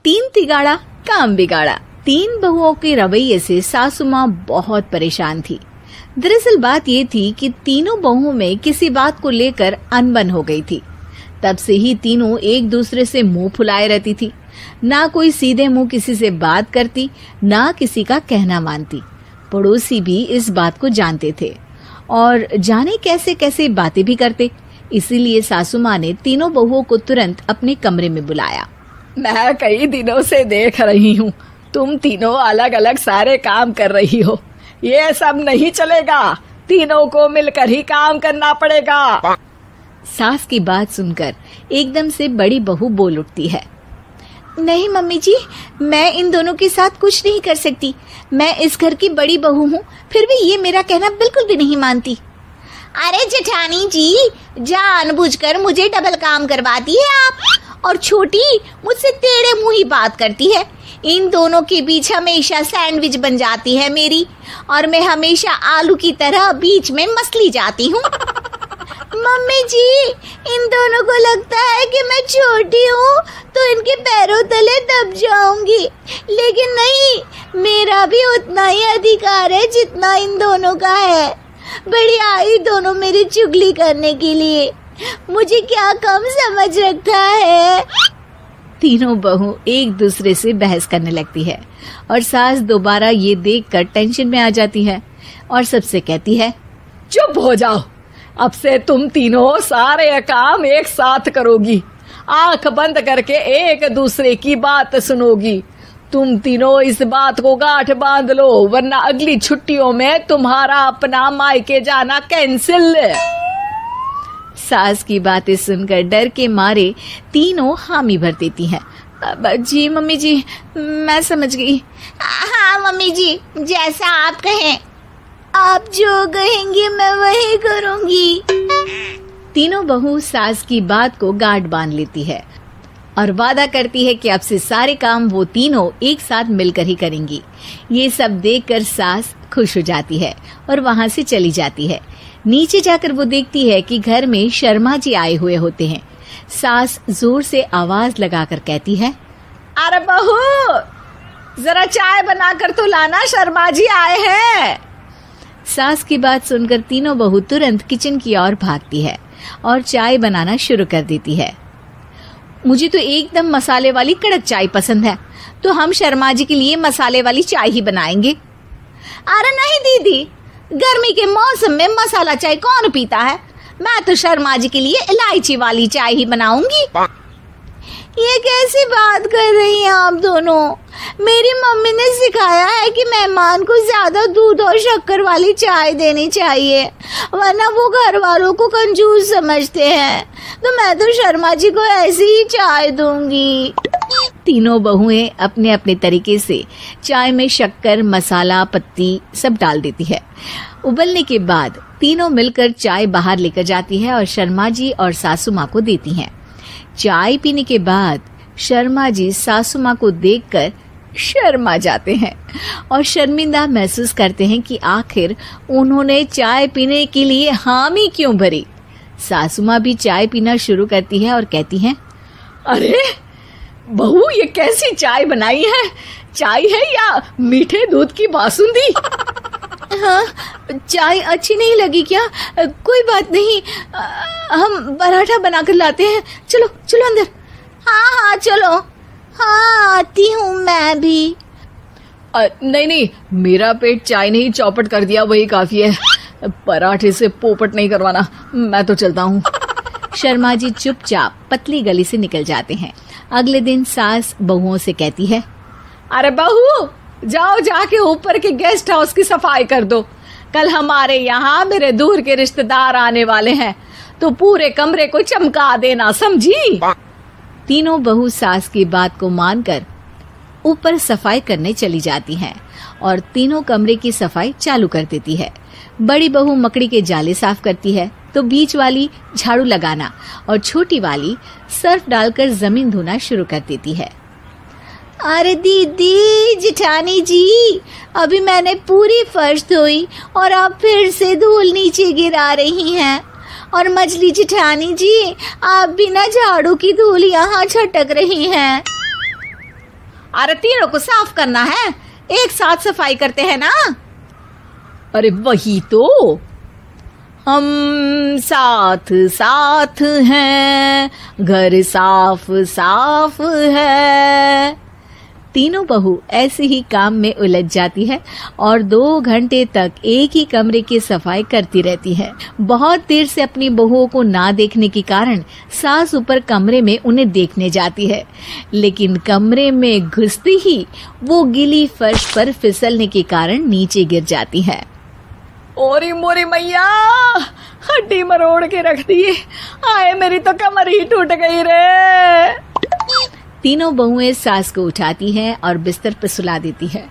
तीन तिगाड़ा काम बिगाड़ा। तीन बहुओं के रवैये से सासू माँ बहुत परेशान थी। दरअसल बात ये थी कि तीनों बहुओं में किसी बात को लेकर अनबन हो गई थी। तब से ही तीनों एक दूसरे से मुंह फुलाए रहती थी। ना कोई सीधे मुंह किसी से बात करती, ना किसी का कहना मानती। पड़ोसी भी इस बात को जानते थे और जाने कैसे कैसे बातें भी करते। इसीलिए सासू माँ ने तीनों बहुओं को तुरंत अपने कमरे में बुलाया। मैं कई दिनों से देख रही हूँ, तुम तीनों अलग अलग सारे काम कर रही हो। ये सब नहीं चलेगा, तीनों को मिलकर ही काम करना पड़ेगा। सास की बात सुनकर एकदम से बड़ी बहू बोल उठती है। नहीं मम्मी जी, मैं इन दोनों के साथ कुछ नहीं कर सकती। मैं इस घर की बड़ी बहू हूँ, फिर भी ये मेरा कहना बिल्कुल भी नहीं मानती। अरे जेठानी जी, जानबूझकर मुझे डबल काम करवाती है आप। और छोटी मुझसे टेढ़े मुंह ही बात करती है। इन दोनों के बीच हमेशा सैंडविच बन जाती है मेरी, और मैं हमेशा आलू की तरह बीच में मसली जाती हूँ। मम्मी जी, इन दोनों को लगता है कि मैं छोटी हूँ तो इनके पैरों तले दब जाऊंगी, लेकिन नहीं, मेरा भी उतना ही अधिकार है जितना इन दोनों का है। बड़ी आई दोनों मेरी चुगली करने के लिए, मुझे क्या कम समझ रखा है। तीनों बहू एक दूसरे से बहस करने लगती है और सास दोबारा ये देखकर टेंशन में आ जाती है और सबसे कहती है, चुप हो जाओ, अब से तुम तीनों सारे काम एक साथ करोगी। आंख बंद करके एक दूसरे की बात सुनोगी। तुम तीनों इस बात को गांठ बांध लो, वरना अगली छुट्टियों में तुम्हारा अपना मायके जाना कैंसिल। सास की बातें सुनकर डर के मारे तीनों हामी भर देती हैं। जी मम्मी जी, मैं समझ गई। हाँ मम्मी जी, जैसा आप कहें। आप जो कहेंगी मैं वही करूंगी। तीनों बहू सास की बात को गांठ बांध लेती है और वादा करती है कि अब से सारे काम वो तीनों एक साथ मिलकर ही करेंगी। ये सब देखकर सास खुश हो जाती है और वहाँ से चली जाती है। नीचे जाकर वो देखती है कि घर में शर्मा जी आए हुए होते हैं। सास जोर से आवाज लगाकर कहती है, अरे बहू, जरा चाय बनाकर तो लाना, शर्मा जी आए हैं। सास की बात सुनकर तीनों बहू तुरंत किचन की ओर भागती है और चाय बनाना शुरू कर देती है। मुझे तो एकदम मसाले वाली कड़क चाय पसंद है, तो हम शर्मा जी के लिए मसाले वाली चाय ही बनाएंगे। अरे नहीं दीदी, गर्मी के मौसम में मसाला चाय कौन पीता है? मैं तो शर्मा जी के लिए इलायची वाली चाय ही बनाऊंगी। ये कैसी बात कर रही हैं आप दोनों? मेरी मम्मी ने सिखाया है कि मेहमान को ज्यादा दूध और शक्कर वाली चाय देनी चाहिए, वरना वो घर वालों को कंजूस समझते हैं। तो मैं तो शर्मा जी को ऐसी ही चाय दूंगी। तीनों बहुएं अपने अपने तरीके से चाय में शक्कर, मसाला, पत्ती सब डाल देती है। उबलने के बाद तीनों मिलकर चाय बाहर लेकर जाती है और शर्मा जी और सासू माँ को देती हैं। चाय पीने के बाद शर्मा जी सासू माँ को देखकर शर्मा जाते हैं और शर्मिंदा महसूस करते हैं कि आखिर उन्होंने चाय पीने के लिए हामी क्यों भरी। सासू माँ भी चाय पीना शुरू करती है और कहती हैं, अरे बहू, ये कैसी चाय बनाई है? चाय है या मीठे दूध की बासुंदी? हाँ, चाय अच्छी नहीं लगी क्या? कोई बात नहीं, हम पराठा बनाकर लाते हैं। चलो चलो अंदर। हाँ चलो। हाँ, आती हूँ मैं भी। नहीं नहीं, मेरा पेट चाय ने ही चौपट कर दिया, वही काफी है। पराठे से पोपट नहीं करवाना, मैं तो चलता हूँ। शर्मा जी चुपचाप पतली गली से निकल जाते हैं। अगले दिन सास बहुओं से कहती है, अरे बहू, जाओ जाके ऊपर के गेस्ट हाउस की सफाई कर दो। कल हमारे यहाँ मेरे दूर के रिश्तेदार आने वाले हैं, तो पूरे कमरे को चमका देना, समझी? तीनों बहू सास की बात को मानकर ऊपर सफाई करने चली जाती हैं और तीनों कमरे की सफाई चालू कर देती है। बड़ी बहू मकड़ी के जाले साफ करती है, तो बीच वाली झाड़ू लगाना और छोटी वाली सर्फ डालकर जमीन धोना शुरू कर देती है। अरे दीदी, जेठानी जी, अभी मैंने पूरी फर्श धोई और आप फिर से धूल नीचे गिरा रही हैं। और मछली जेठानी जी, आप बिना झाड़ू की धूल यहाँ छटक रही हैं। अरे तीनों को साफ करना है, एक साथ सफाई करते हैं ना। अरे वही तो, हम साथ साथ हैं, घर साफ साफ है। तीनों बहू ऐसे ही काम में उलझ जाती है और 2 घंटे तक एक ही कमरे की सफाई करती रहती है। बहुत देर से अपनी बहुओं को ना देखने के कारण सास ऊपर कमरे में उन्हें देखने जाती है, लेकिन कमरे में घुसते ही वो गीली फर्श पर फिसलने के कारण नीचे गिर जाती है। ओरी मोरी मैया, हड्डी मरोड़ के रख दी, आए मेरी तो कमर ही टूट गई रे। तीनों बहुएं सास को उठाती हैं और बिस्तर पर सुला देती है।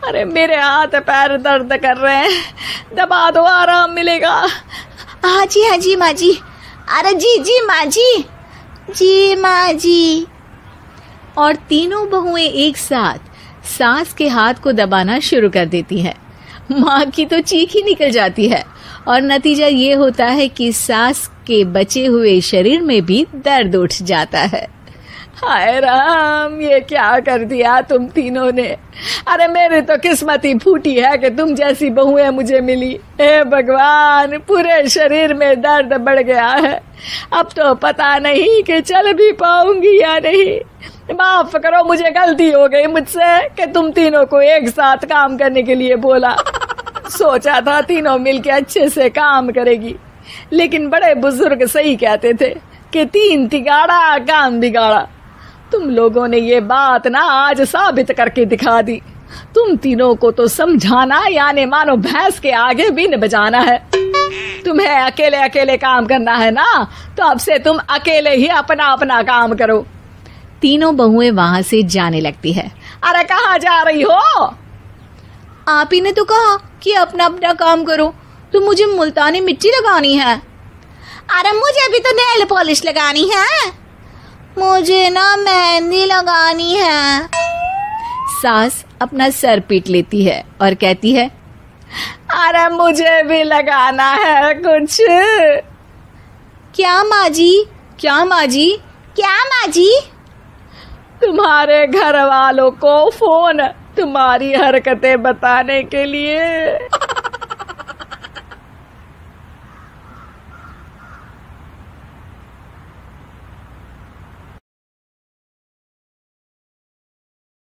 अरे मेरे हाथ पैर दर्द कर रहे हैं, दबा दो, आराम मिलेगा। हाँ जी माँ जी। अरे जी माँ जी, जी माँ जी। और तीनों बहुएं एक साथ सास के हाथ को दबाना शुरू कर देती हैं। माँ की तो चीख ही निकल जाती है और नतीजा ये होता है कि सास के बचे हुए शरीर में भी दर्द उठ जाता है। हाय राम, ये क्या कर दिया तुम तीनों ने। अरे मेरी तो किस्मत ही फूटी है कि तुम जैसी बहुएं मुझे मिली। हे भगवान, पूरे शरीर में दर्द बढ़ गया है, अब तो पता नहीं कि चल भी पाऊंगी या नहीं। माफ करो, मुझे गलती हो गई मुझसे कि तुम तीनों को एक साथ काम करने के लिए बोला। सोचा था तीनों मिलके अच्छे से काम करेगी, लेकिन बड़े बुजुर्ग सही कहते थे कि 3 तिगाड़ा काम बिगाड़ा। तुम लोगों ने ये बात ना आज साबित करके दिखा दी। तुम तीनों को तो समझाना यानी मानो भैंस के आगे भी न बजाना है। तुम्हें अकेले अकेले काम करना है ना, तो अब से तुम अकेले ही अपना अपना काम करो। तीनों बहुएं वहां से जाने लगती है। अरे कहाँ जा रही हो? आप ही ने तो कहा कि अपना अपना काम करो, तो मुझे मुल्तानी मिट्टी लगानी है। अरे मुझे भी तो नेल पॉलिश लगानी है, मुझे ना मेहंदी लगानी है। सास अपना सर पीट लेती है और कहती है, अरे मुझे भी लगाना है कुछ। क्या माँ जी? क्या माँ जी? क्या माँ जी? तुम्हारे घर वालों को फोन तुम्हारी हरकतें बताने के लिए।